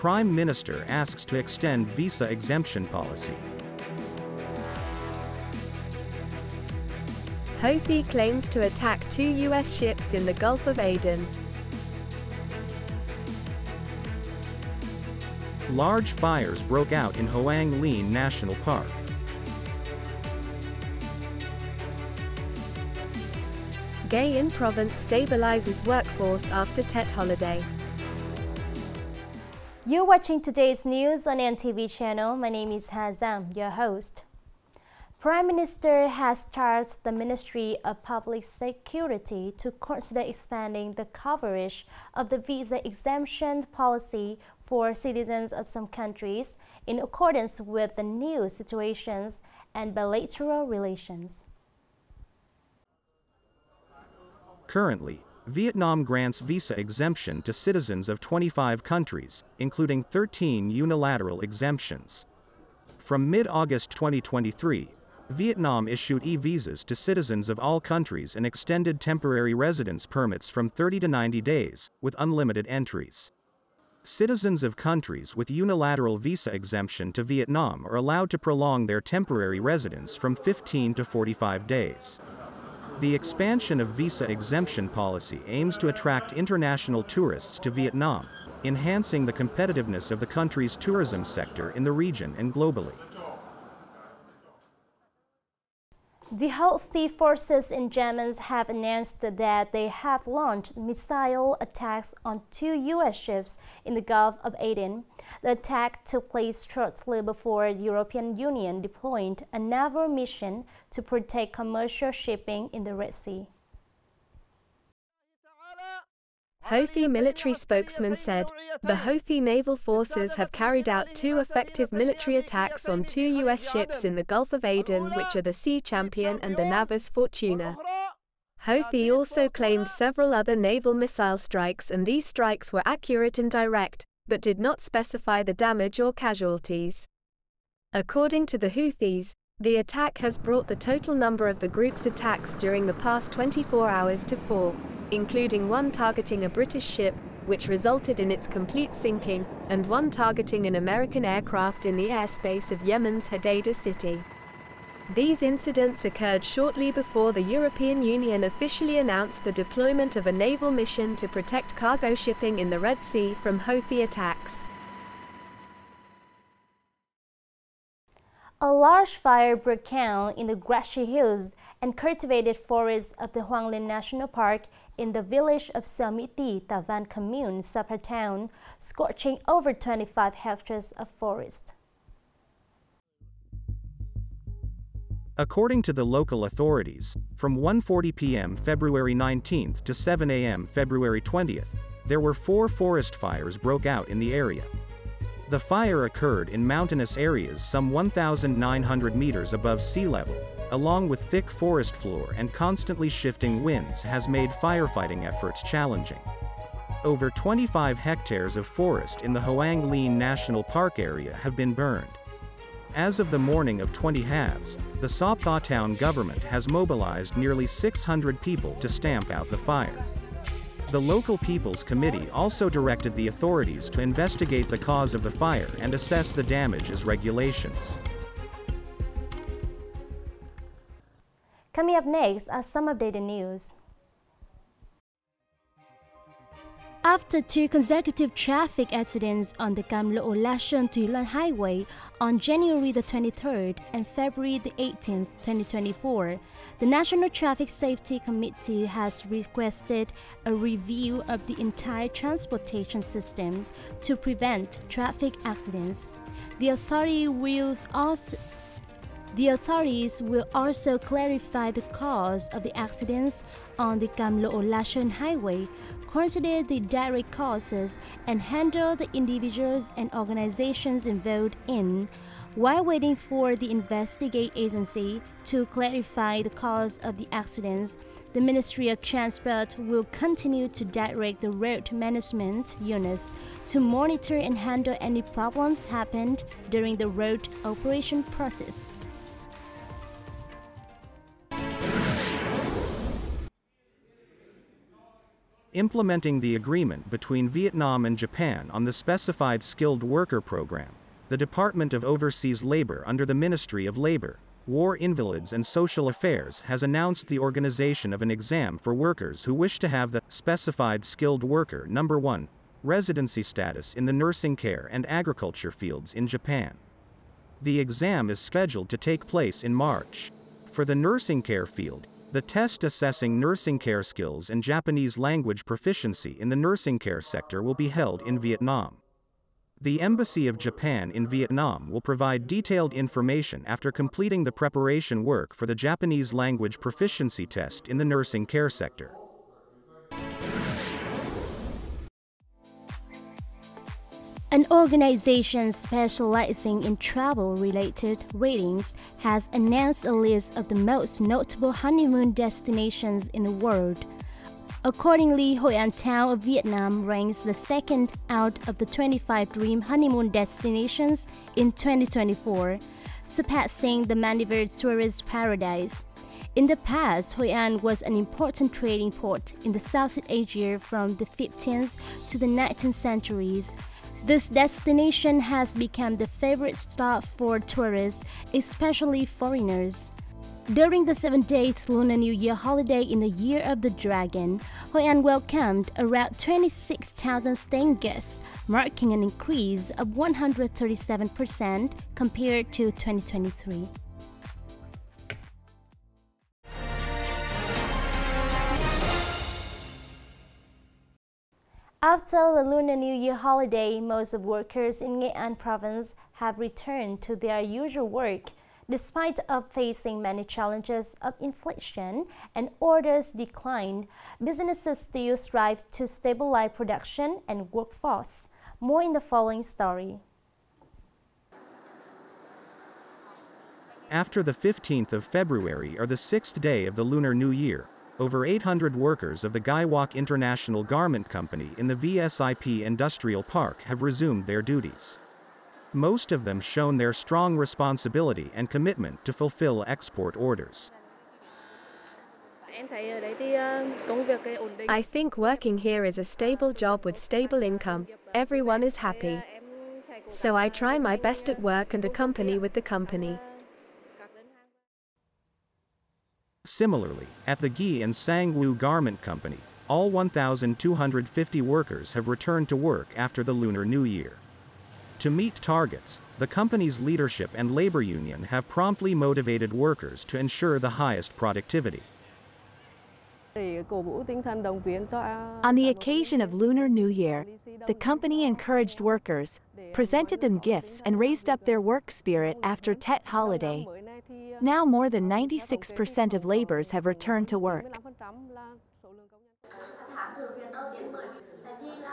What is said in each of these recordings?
Prime Minister asks to extend visa exemption policy. Houthi claims to attack 2 U.S. ships in the Gulf of Aden. Large fires broke out in Hoang Lien National Park. Nghệ An province stabilizes workforce after Tet holiday. You're watching today's news on NTV channel. My name is Hazam, your host. Prime Minister has tasked the Ministry of Public Security to consider expanding the coverage of the visa exemption policy for citizens of some countries in accordance with the new situations and bilateral relations. Currently, Vietnam grants visa exemption to citizens of 25 countries, including 13 unilateral exemptions. From mid-August 2023, Vietnam issued e-visas to citizens of all countries and extended temporary residence permits from 30 to 90 days, with unlimited entries. Citizens of countries with unilateral visa exemption to Vietnam are allowed to prolong their temporary residence from 15 to 45 days. The expansion of visa exemption policy aims to attract international tourists to Vietnam, enhancing the competitiveness of the country's tourism sector in the region and globally. The Houthi forces in Yemen have announced that they have launched missile attacks on 2 U.S. ships in the Gulf of Aden. The attack took place shortly before the European Union deployed a naval mission to protect commercial shipping in the Red Sea. Houthi military spokesman said, the Houthi naval forces have carried out 2 effective military attacks on 2 U.S. ships in the Gulf of Aden, which are the Sea Champion and the Navis Fortuna. Houthi also claimed several other naval missile strikes, and these strikes were accurate and direct, but did not specify the damage or casualties. According to the Houthis, the attack has brought the total number of the group's attacks during the past 24 hours to 4. Including 1 targeting a British ship, which resulted in its complete sinking, and 1 targeting an American aircraft in the airspace of Yemen's Hodeidah city. These incidents occurred shortly before the European Union officially announced the deployment of a naval mission to protect cargo shipping in the Red Sea from Houthi attacks. A large fire broke out in the grassy hills and cultivated forests of the Hoang Lien National Park in the village of Samiti, Tavan Commune, Sapa town, scorching over 25 hectares of forest. According to the local authorities, from 1:40 p.m. February 19th to 7 a.m. February 20th, there were 4 forest fires broke out in the area. The fire occurred in mountainous areas some 1,900 meters above sea level, along with thick forest floor and constantly shifting winds has made firefighting efforts challenging. Over 25 hectares of forest in the Hoang Lien National Park area have been burned. As of the morning of 20 halves, the Sapa town government has mobilized nearly 600 people to stamp out the fire. The local People's Committee also directed the authorities to investigate the cause of the fire and assess the damage as regulations. Coming up next are some updated news. After 2 consecutive traffic accidents on the Cam Lộ Lashon to Yulan Highway on January the 23rd and February the 18th, 2024, the National Traffic Safety Committee has requested a review of the entire transportation system to prevent traffic accidents. The authorities will also clarify the cause of the accidents on the Cam Lộ Lashon Highway, consider the direct causes, and handle the individuals and organizations involved in, while waiting for the investigate agency to clarify the cause of the accidents. The Ministry of Transport will continue to direct the road management units to monitor and handle any problems happened during the road operation process. Implementing the agreement between Vietnam and Japan on the Specified Skilled Worker Program, the Department of Overseas Labor under the Ministry of Labor, War Invalids and Social Affairs has announced the organization of an exam for workers who wish to have the Specified Skilled Worker Number 1 residency status in the nursing care and agriculture fields in Japan. The exam is scheduled to take place in March. For the nursing care field, the test assessing nursing care skills and Japanese language proficiency in the nursing care sector will be held in Vietnam. The Embassy of Japan in Vietnam will provide detailed information after completing the preparation work for the Japanese language proficiency test in the nursing care sector. An organization specializing in travel-related ratings has announced a list of the most notable honeymoon destinations in the world. Accordingly, Hội An Town of Vietnam ranks the second out of the 25 dream honeymoon destinations in 2024, surpassing the Maldives tourist paradise. In the past, Hội An was an important trading port in the Southeast Asia from the 15th to the 19th centuries. This destination has become the favorite stop for tourists, especially foreigners. During the 7-day Lunar New Year holiday in the Year of the Dragon, Hội An welcomed around 26,000 staying guests, marking an increase of 137% compared to 2023. After the Lunar New Year holiday, most of workers in Nghệ An province have returned to their usual work, despite of facing many challenges of inflation and orders decline. Businesses still strive to stabilize production and workforce. More in the following story. After the 15th of February or the 6th day of the Lunar New Year, over 800 workers of the Gài Quốc International Garment Company in the VSIP Industrial Park have resumed their duties. Most of them shown their strong responsibility and commitment to fulfill export orders. I think working here is a stable job with stable income. Everyone is happy. So I try my best at work and accompany with the company. Similarly, at the Ghi and Sang Woo Garment Company, all 1,250 workers have returned to work after the Lunar New Year. To meet targets, the company's leadership and labor union have promptly motivated workers to ensure the highest productivity. On the occasion of Lunar New Year, the company encouraged workers, presented them gifts and raised up their work spirit after Tet holiday. Now more than 96% of laborers have returned to work.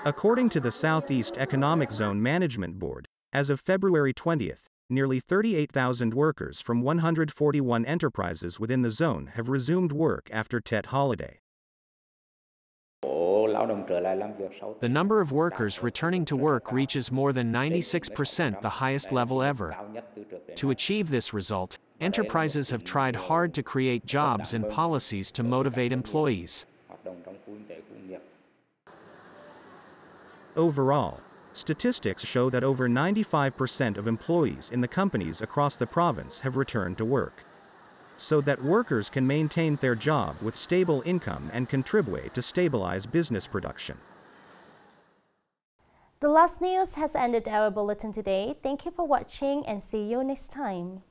According to the Southeast Economic Zone Management Board, as of February 20th, nearly 38,000 workers from 141 enterprises within the zone have resumed work after Tet holiday. The number of workers returning to work reaches more than 96%, the highest level ever. To achieve this result, enterprises have tried hard to create jobs and policies to motivate employees. Overall, statistics show that over 95% of employees in the companies across the province have returned to work, so that workers can maintain their job with stable income and contribute to stabilize business production. The last news has ended our bulletin today. Thank you for watching and see you next time.